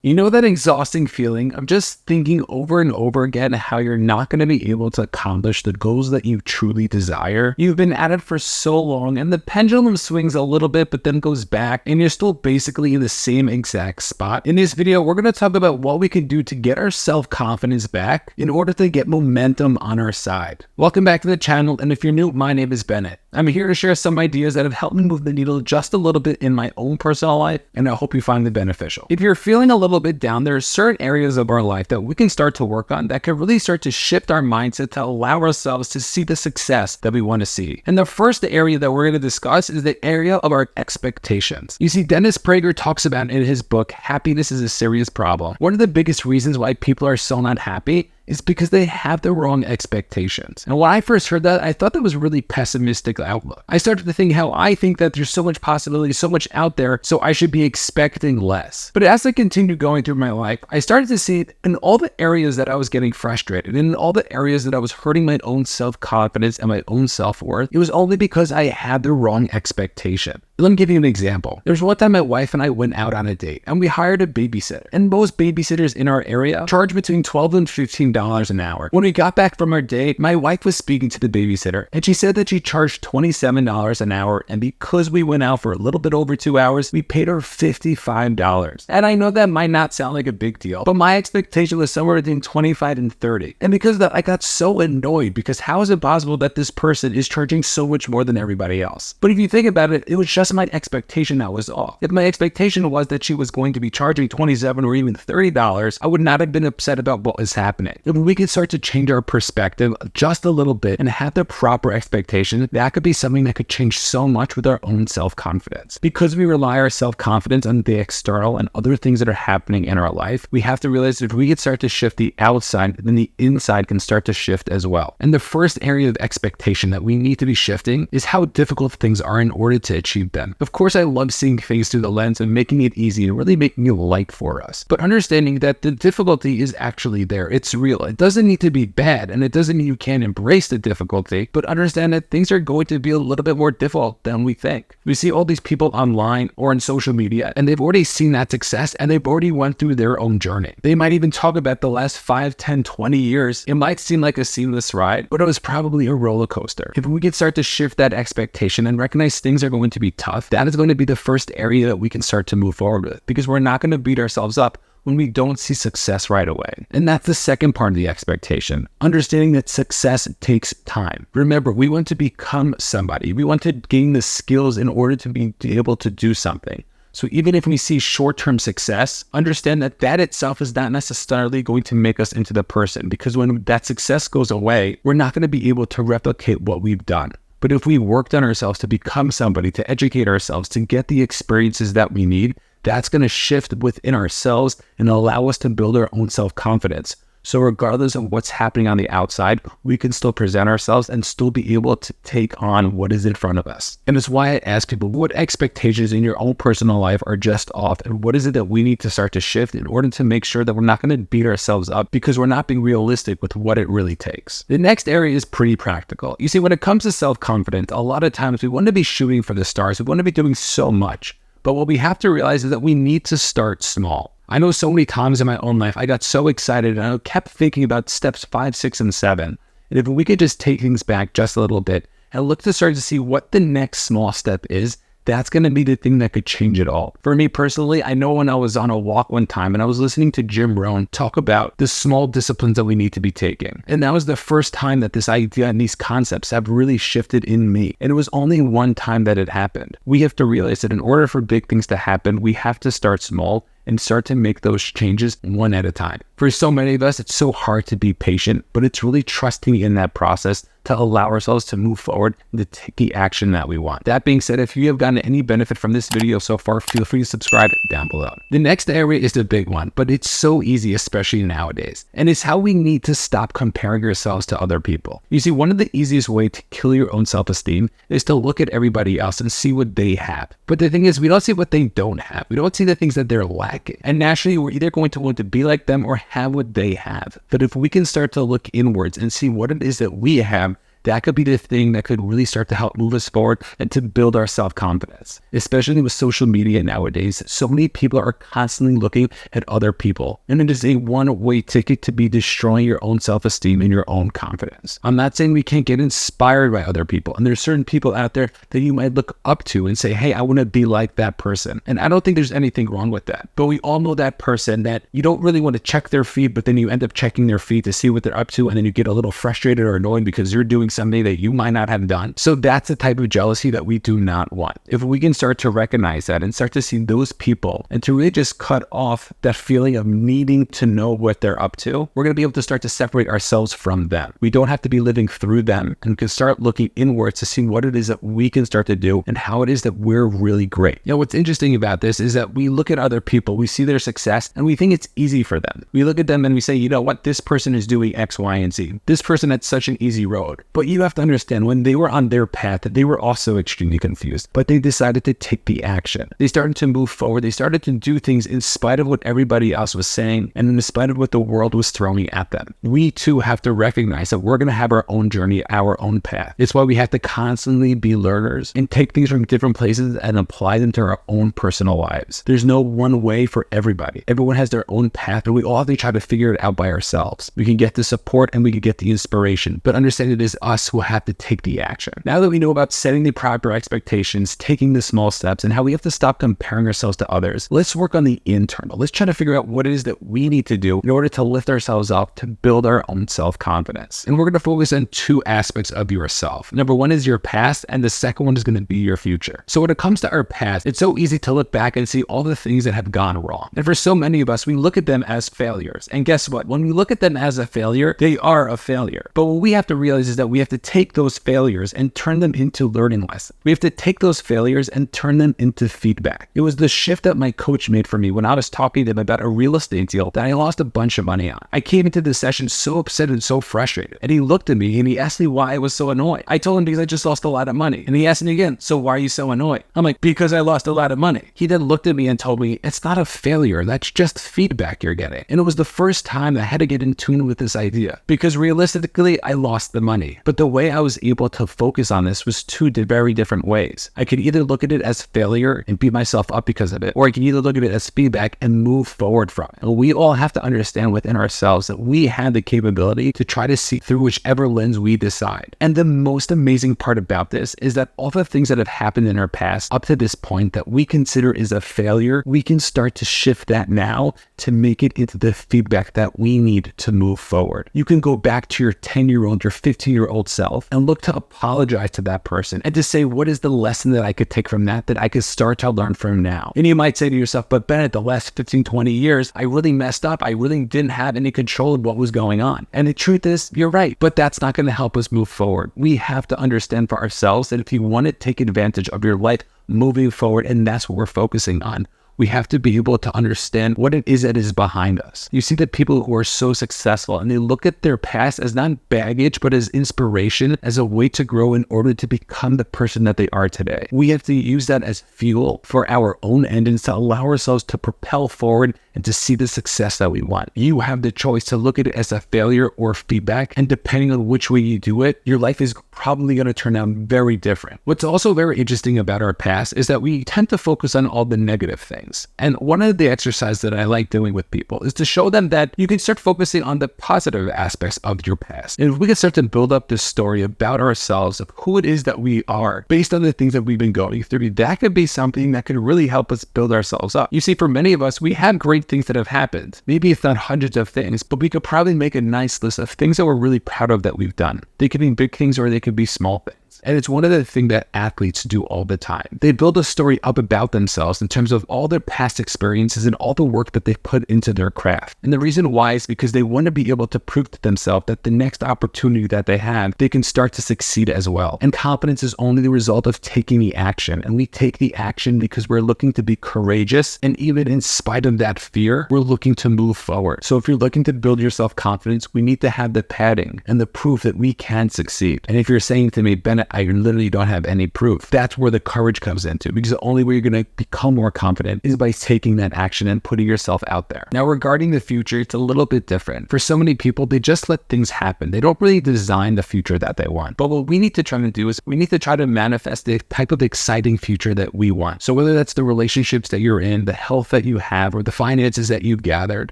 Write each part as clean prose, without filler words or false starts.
You know that exhausting feeling of just thinking over and over again how you're not going to be able to accomplish the goals that you truly desire? You've been at it for so long and the pendulum swings a little bit but then goes back and you're still basically in the same exact spot. In this video, we're going to talk about what we can do to get our self-confidence back in order to get momentum on our side. Welcome back to the channel, and if you're new, my name is Bennett. I'm here to share some ideas that have helped me move the needle just a little bit in my own personal life, and I hope you find them beneficial. If you're feeling a little bit down, there are certain areas of our life that we can start to work on that can really start to shift our mindset to allow ourselves to see the success that we want to see. And the first area that we're going to discuss is the area of our expectations. You see, Dennis Prager talks about in his book, Happiness is a Serious Problem. One of the biggest reasons why people are so not happy is because they have the wrong expectations. And when I first heard that, I thought that was a really pessimistic outlook. I started to think how I think that there's so much possibility, so much out there, so I should be expecting less. But as I continued going through my life, I started to see in all the areas that I was getting frustrated, in all the areas that I was hurting my own self-confidence and my own self-worth, it was only because I had the wrong expectation. Let me give you an example. There was one time my wife and I went out on a date and we hired a babysitter. And most babysitters in our area charge between $12 and $15 an hour. When we got back from our date, my wife was speaking to the babysitter and she said that she charged $27 an hour. And because we went out for a little bit over 2 hours, we paid her $55. And I know that might not sound like a big deal, but my expectation was somewhere between 25 and 30. And because of that, I got so annoyed because how is it possible that this person is charging so much more than everybody else? But if you think about it, it was just my expectation that was off. If my expectation was that she was going to be charging $27 or even $30, I would not have been upset about what was happening. If we could start to change our perspective just a little bit and have the proper expectation, that could be something that could change so much with our own self-confidence. Because we rely our self-confidence on the external and other things that are happening in our life, we have to realize that if we could start to shift the outside, then the inside can start to shift as well. And the first area of expectation that we need to be shifting is how difficult things are in order to achieve them. Of course, I love seeing things through the lens and making it easy and really making it light for us. But understanding that the difficulty is actually there. It's real. It doesn't need to be bad, and it doesn't mean you can't embrace the difficulty, but understand that things are going to be a little bit more difficult than we think. We see all these people online or on social media, and they've already seen that success, and they've already went through their own journey. They might even talk about the last 5, 10, 20 years. It might seem like a seamless ride, but it was probably a roller coaster. If we can start to shift that expectation and recognize things are going to be tough, that is going to be the first area that we can start to move forward with, because we're not going to beat ourselves up when we don't see success right away. And that's the second part of the expectation, understanding that success takes time. Remember, we want to become somebody. We want to gain the skills in order to be able to do something. So even if we see short-term success, understand that that itself is not necessarily going to make us into the person, because when that success goes away, we're not going to be able to replicate what we've done. But if we worked on ourselves to become somebody, to educate ourselves, to get the experiences that we need, that's going to shift within ourselves and allow us to build our own self-confidence. So regardless of what's happening on the outside, we can still present ourselves and still be able to take on what is in front of us. And it's why I ask people, what expectations in your own personal life are just off? And what is it that we need to start to shift in order to make sure that we're not going to beat ourselves up because we're not being realistic with what it really takes? The next area is pretty practical. You see, when it comes to self-confidence, a lot of times we want to be shooting for the stars. We want to be doing so much. But what we have to realize is that we need to start small. I know so many times in my own life, I got so excited and I kept thinking about steps 5, 6, and 7. And if we could just take things back just a little bit and look to start to see what the next small step is, that's going to be the thing that could change it all. For me personally, I know when I was on a walk one time and I was listening to Jim Rohn talk about the small disciplines that we need to be taking. And that was the first time that this idea and these concepts have really shifted in me. And it was only one time that it happened. We have to realize that in order for big things to happen, we have to start small and start to make those changes one at a time. For so many of us, it's so hard to be patient, but it's really trusting in that process to allow ourselves to move forward and to take the action that we want. That being said, if you have gotten any benefit from this video so far, feel free to subscribe down below. The next area is the big one, but it's so easy, especially nowadays. And it's how we need to stop comparing ourselves to other people. You see, one of the easiest ways to kill your own self-esteem is to look at everybody else and see what they have. But the thing is, we don't see what they don't have. We don't see the things that they're lacking. And naturally, we're either going to want to be like them or have what they have. But if we can start to look inwards and see what it is that we have, that could be the thing that could really start to help move us forward and to build our self-confidence. Especially with social media nowadays, so many people are constantly looking at other people, and it is a one-way ticket to be destroying your own self-esteem and your own confidence. I'm not saying we can't get inspired by other people, and there's certain people out there that you might look up to and say, hey, I want to be like that person. And I don't think there's anything wrong with that. But we all know that person that you don't really want to check their feed, but then you end up checking their feed to see what they're up to, and then you get a little frustrated or annoyed because you're doing something that you might not have done. So that's the type of jealousy that we do not want. If we can start to recognize that and start to see those people and to really just cut off that feeling of needing to know what they're up to, we're going to be able to start to separate ourselves from them. We don't have to be living through them, and we can start looking inwards to see what it is that we can start to do and how it is that we're really great. What's interesting about this is that we look at other people, we see their success, and we think it's easy for them. We look at them and we say, you know what, this person is doing X, Y, and Z. This person had such an easy road. But you have to understand, when they were on their path, they were also extremely confused, but they decided to take the action. They started to move forward. They started to do things in spite of what everybody else was saying and in spite of what the world was throwing at them. We too have to recognize that we're going to have our own journey, our own path. It's why we have to constantly be learners and take things from different places and apply them to our own personal lives. There's no one way for everybody. Everyone has their own path, and we all have to try to figure it out by ourselves. We can get the support and we can get the inspiration, but understand it is us who have to take the action. Now that we know about setting the proper expectations, taking the small steps, and how we have to stop comparing ourselves to others, let's work on the internal. Let's try to figure out what it is that we need to do in order to lift ourselves up to build our own self-confidence. And we're going to focus on two aspects of yourself. Number one is your past, and the second one is going to be your future. So when it comes to our past, it's so easy to look back and see all the things that have gone wrong. And for so many of us, we look at them as failures. And guess what? When we look at them as a failure, they are a failure. But what we have to realize is that we have to take those failures and turn them into learning lessons. We have to take those failures and turn them into feedback. It was the shift that my coach made for me when I was talking to him about a real estate deal that I lost a bunch of money on. I came into the session so upset and so frustrated. And he looked at me and he asked me why I was so annoyed. I told him because I just lost a lot of money. And he asked me again, so why are you so annoyed? I'm like, because I lost a lot of money. He then looked at me and told me, it's not a failure. That's just feedback you're getting. And it was the first time that I had to get in tune with this idea, because realistically, I lost the money. But the way I was able to focus on this was two very different ways. I could either look at it as failure and beat myself up because of it, or I can either look at it as feedback and move forward from it. And we all have to understand within ourselves that we have the capability to try to see through whichever lens we decide. And the most amazing part about this is that all the things that have happened in our past up to this point that we consider is a failure, we can start to shift that now to make it into the feedback that we need to move forward. You can go back to your 10-year-old, your 15-year-old self and look to apologize to that person and to say, what is the lesson that I could take from that I could start to learn from now? And you might say to yourself, but Bennett, the last 15, 20 years, I really messed up. I really didn't have any control of what was going on. And the truth is, you're right, but that's not going to help us move forward. We have to understand for ourselves that if you want to take advantage of your life moving forward, and that's what we're focusing on, we have to be able to understand what it is that is behind us. You see the people who are so successful and they look at their past as not baggage, but as inspiration, as a way to grow in order to become the person that they are today. We have to use that as fuel for our own engines to allow ourselves to propel forward and to see the success that we want. You have the choice to look at it as a failure or feedback, and depending on which way you do it, your life is probably going to turn out very different. What's also very interesting about our past is that we tend to focus on all the negative things. And one of the exercises that I like doing with people is to show them that you can start focusing on the positive aspects of your past. And if we can start to build up this story about ourselves, of who it is that we are, based on the things that we've been going through, that could be something that could really help us build ourselves up. You see, for many of us, we have great things that have happened. Maybe it's not hundreds of things, but we could probably make a nice list of things that we're really proud of that we've done. They could be big things or they could be small things. And it's one of the things that athletes do all the time. They build a story up about themselves in terms of all their past experiences and all the work that they've put into their craft. And the reason why is because they want to be able to prove to themselves that the next opportunity that they have, they can start to succeed as well. And confidence is only the result of taking the action. And we take the action because we're looking to be courageous. And even in spite of that fear, we're looking to move forward. So if you're looking to build your self-confidence, we need to have the padding and the proof that we can succeed. And if you're saying to me, Ben, done it. I literally don't have any proof. That's where the courage comes into, because the only way you're going to become more confident is by taking that action and putting yourself out there. Now, regarding the future, it's a little bit different. For so many people, they just let things happen. They don't really design the future that they want. But what we need to try to do is we need to try to manifest the type of exciting future that we want. So whether that's the relationships that you're in, the health that you have, or the finances that you've gathered,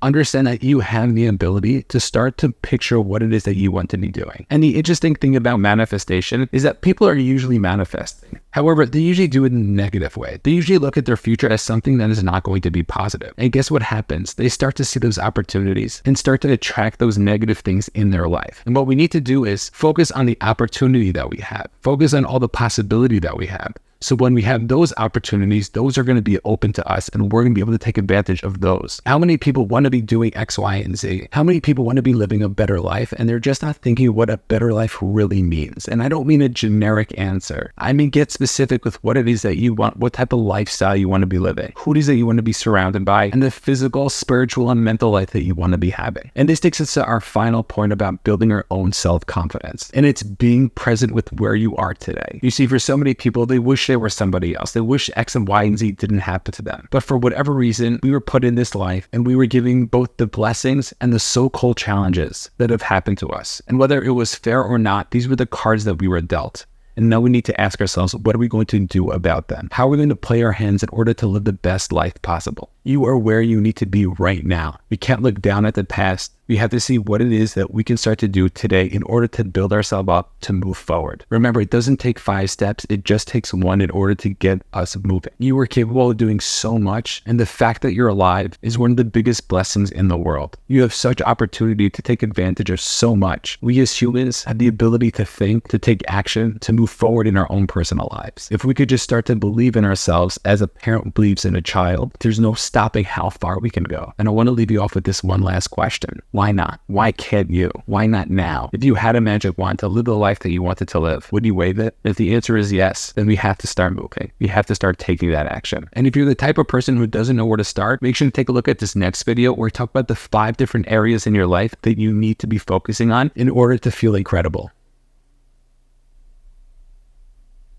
understand that you have the ability to start to picture what it is that you want to be doing. And the interesting thing about manifestation is that people are usually manifesting. However, they usually do it in a negative way. They usually look at their future as something that is not going to be positive. And guess what happens? They start to see those opportunities and start to attract those negative things in their life. And what we need to do is focus on the opportunity that we have. Focus on all the possibility that we have. So when we have those opportunities, those are going to be open to us and we're going to be able to take advantage of those. How many people want to be doing X, Y, and Z? How many people want to be living a better life and they're just not thinking what a better life really means? And I don't mean a generic answer. I mean get specific with what it is that you want, what type of lifestyle you want to be living, who it is that you want to be surrounded by, and the physical, spiritual, and mental life that you want to be having. And this takes us to our final point about building our own self-confidence. And it's being present with where you are today. You see, for so many people, they wish they were somebody else. They wish X and Y and Z didn't happen to them. But for whatever reason, we were put in this life and we were given both the blessings and the so-called challenges that have happened to us. And whether it was fair or not, these were the cards that we were dealt. And now we need to ask ourselves, what are we going to do about them? How are we going to play our hands in order to live the best life possible? You are where you need to be right now. We can't look down at the past. We have to see what it is that we can start to do today in order to build ourselves up to move forward. Remember, it doesn't take 5 steps. It just takes 1 in order to get us moving. You are capable of doing so much. And the fact that you're alive is one of the biggest blessings in the world. You have such opportunity to take advantage of so much. We as humans have the ability to think, to take action, to move forward in our own personal lives. If we could just start to believe in ourselves as a parent believes in a child, there's no stopping how far we can go. And I want to leave you off with this one last question. Why not? Why can't you? Why not now? If you had a magic wand to live the life that you wanted to live, would you wave it? If the answer is yes, then we have to start moving. We have to start taking that action. And if you're the type of person who doesn't know where to start, make sure to take a look at this next video where we talk about the 5 different areas in your life that you need to be focusing on in order to feel incredible.